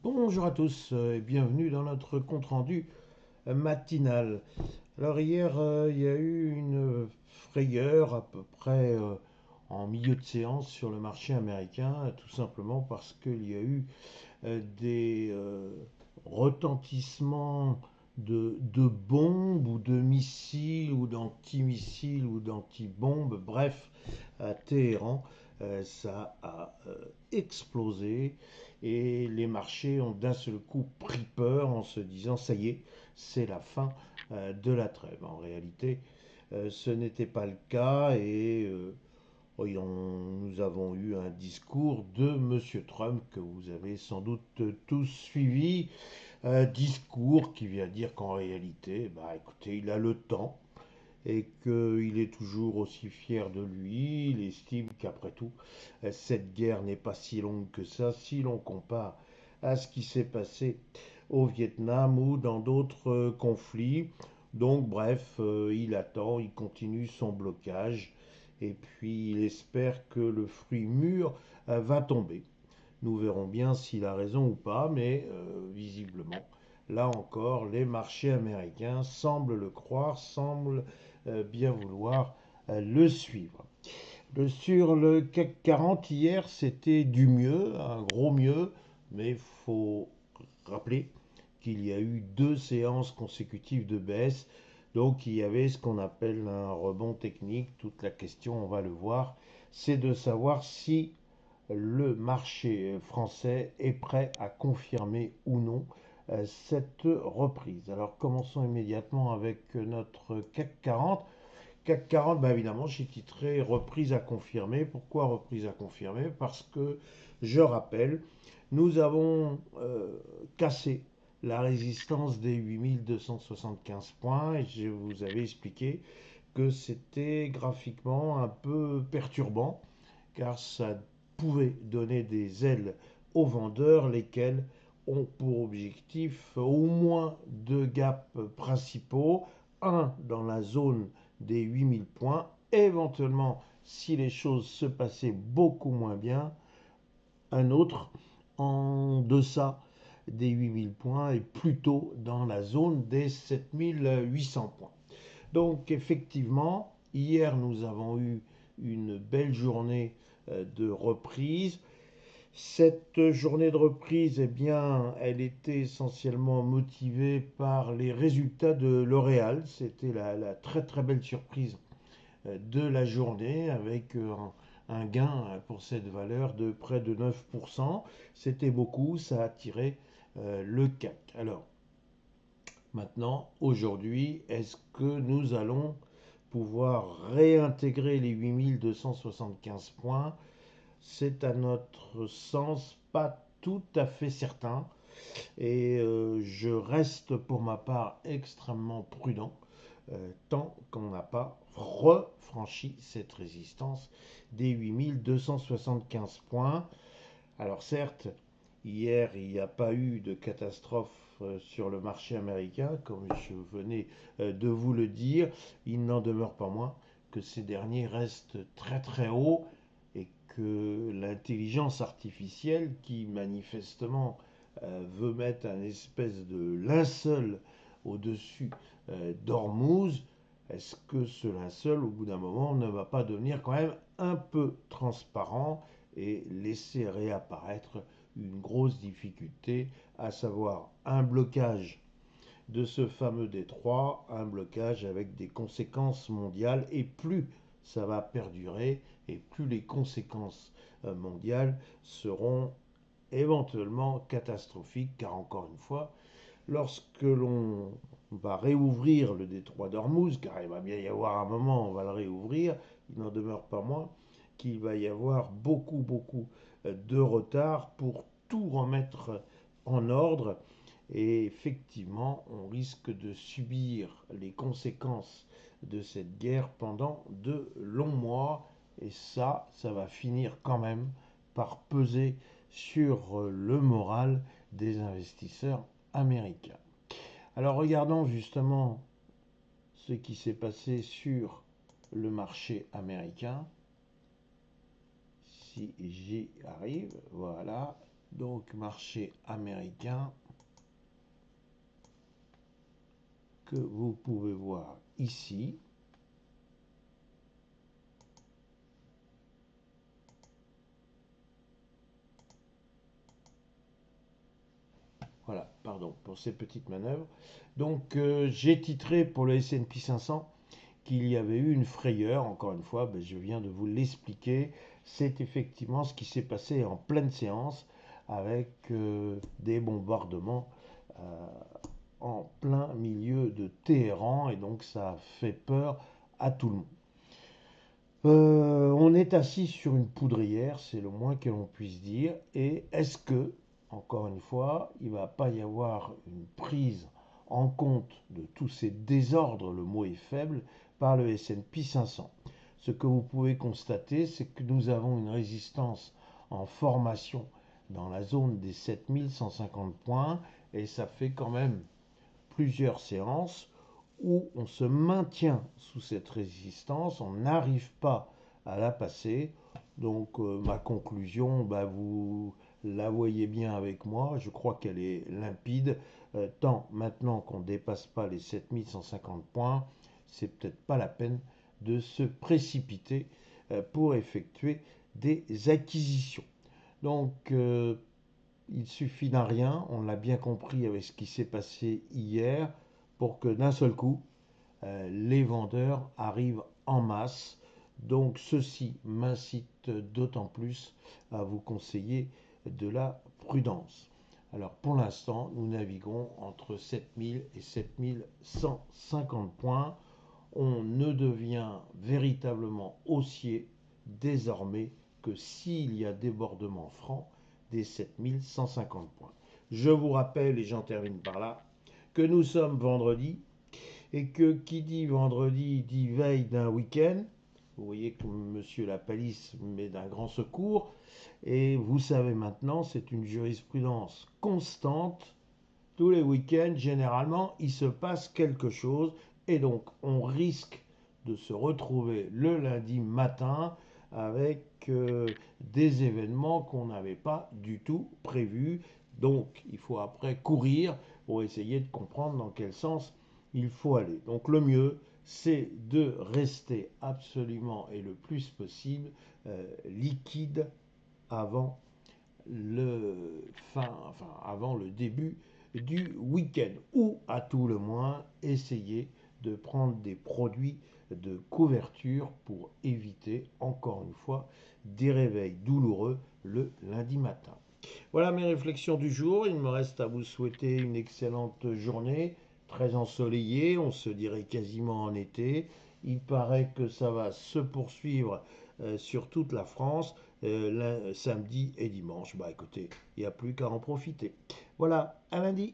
Bonjour à tous et bienvenue dans notre compte-rendu matinal. Alors hier, il y a eu une frayeur à peu près en milieu de séance sur le marché américain, tout simplement parce qu'il y a eu des retentissements de bombes ou de missiles ou d'antimissiles ou d'antibombes, bref, à Téhéran. Ça a explosé et les marchés ont d'un seul coup pris peur en se disant ça y est, c'est la fin de la trêve. En réalité, ce n'était pas le cas et oui, nous avons eu un discours de Monsieur Trump que vous avez sans doute tous suivi. Un discours qui vient dire qu'en réalité, bah, écoutez, il a le temps et qu'il est toujours aussi fier de lui. Il estime qu'après tout, cette guerre n'est pas si longue que ça si l'on compare à ce qui s'est passé au Vietnam ou dans d'autres conflits. Donc bref, il attend, il continue son blocage et puis il espère que le fruit mûr va tomber. Nous verrons bien s'il a raison ou pas, mais visiblement, là encore, les marchés américains semblent le croire, semblent bien vouloir le suivre. Sur le CAC 40 hier, c'était du mieux, un gros mieux, mais il faut rappeler qu'il y a eu deux séances consécutives de baisse, donc il y avait ce qu'on appelle un rebond technique. Toute la question, on va le voir, c'est de savoir si le marché français est prêt à confirmer ou non cette reprise. Alors commençons immédiatement avec notre CAC 40. CAC 40, bah évidemment, j'ai titré reprise à confirmer. Pourquoi reprise à confirmer? Parce que, je rappelle, nous avons cassé la résistance des 8275 points et je vous avais expliqué que c'était graphiquement un peu perturbant car ça pouvait donner des ailes aux vendeurs, lesquels ont pour objectif au moins deux gaps principaux, un dans la zone des 8000 points, éventuellement si les choses se passaient beaucoup moins bien, un autre en deçà des 8000 points et plutôt dans la zone des 7800 points. Donc effectivement, hier nous avons eu une belle journée de reprise. Cette journée de reprise, eh bien, elle était essentiellement motivée par les résultats de L'Oréal. C'était la très très belle surprise de la journée avec un gain pour cette valeur de près de 9%. C'était beaucoup, ça a attiré le CAC. Alors, maintenant, aujourd'hui, est-ce que nous allons pouvoir réintégrer les 8275 points? C'est à notre sens pas tout à fait certain et je reste pour ma part extrêmement prudent tant qu'on n'a pas refranchi cette résistance des 8275 points. Alors certes, hier, il n'y a pas eu de catastrophe sur le marché américain, comme je venais de vous le dire. Il n'en demeure pas moins que ces derniers restent très très hauts et que l'intelligence artificielle, qui manifestement veut mettre un espèce de linceul au-dessus d'Ormuz, est-ce que ce linceul, au bout d'un moment, ne va pas devenir quand même un peu transparent et laisser réapparaître une grosse difficulté, à savoir un blocage de ce fameux détroit, un blocage avec des conséquences mondiales, et plus ça va perdurer, et plus les conséquences mondiales seront éventuellement catastrophiques, car encore une fois, lorsque l'on va réouvrir le détroit d'Ormuz, car il va bien y avoir un moment, on va le réouvrir, il n'en demeure pas moins qu'il va y avoir beaucoup de retard pour tout remettre en ordre. Et effectivement, on risque de subir les conséquences de cette guerre pendant de longs mois. Et ça va finir quand même par peser sur le moral des investisseurs américains. Alors regardons justement ce qui s'est passé sur le marché américain. Si j'y arrive, voilà. Donc marché américain que vous pouvez voir ici. Voilà, pardon pour ces petites manœuvres. Donc j'ai titré pour le S&P 500 qu'il y avait eu une frayeur. Encore une fois, je viens de vous l'expliquer. C'est effectivement ce qui s'est passé en pleine séance avec des bombardements euh, en plein milieu de Téhéran et donc ça a fait peur à tout le monde. On est assis sur une poudrière, c'est le moins que l'on puisse dire. Et est-ce que, encore une fois, il ne va pas y avoir une prise en compte de tous ces désordres, le mot est faible, par le S&P 500? Ce que vous pouvez constater, c'est que nous avons une résistance en formation dans la zone des 7150 points et ça fait quand même plusieurs séances où on se maintient sous cette résistance, on n'arrive pas à la passer. Donc ma conclusion, vous la voyez bien avec moi, je crois qu'elle est limpide. Tant maintenant qu'on ne dépasse pas les 7150 points, c'est peut-être pas la peine de se précipiter pour effectuer des acquisitions. Donc il suffit d'un rien, on l'a bien compris avec ce qui s'est passé hier, pour que d'un seul coup, les vendeurs arrivent en masse. Donc ceci m'incite d'autant plus à vous conseiller de la prudence. Alors pour l'instant, nous naviguons entre 7000 et 7150 points. On ne devient véritablement haussier désormais que s'il y a débordement franc des 7150 points. Je vous rappelle, et j'en termine par là, que nous sommes vendredi et que qui dit vendredi dit veille d'un week-end. Vous voyez que monsieur Lapalisse met d'un grand secours. Et vous savez maintenant, c'est une jurisprudence constante. Tous les week-ends, généralement, il se passe quelque chose. Et donc, on risque de se retrouver le lundi matin avec des événements qu'on n'avait pas du tout prévus. Donc, il faut après courir pour essayer de comprendre dans quel sens il faut aller. Donc, le mieux, c'est de rester absolument et le plus possible liquide avant avant le début du week-end, ou à tout le moins essayer de prendre des produits de couverture pour éviter encore une fois des réveils douloureux le lundi matin. Voilà mes réflexions du jour. Il me reste à vous souhaiter une excellente journée, très ensoleillée, on se dirait quasiment en été. Il paraît que ça va se poursuivre sur toute la France samedi et dimanche. Écoutez, il n'y a plus qu'à en profiter. Voilà, à lundi.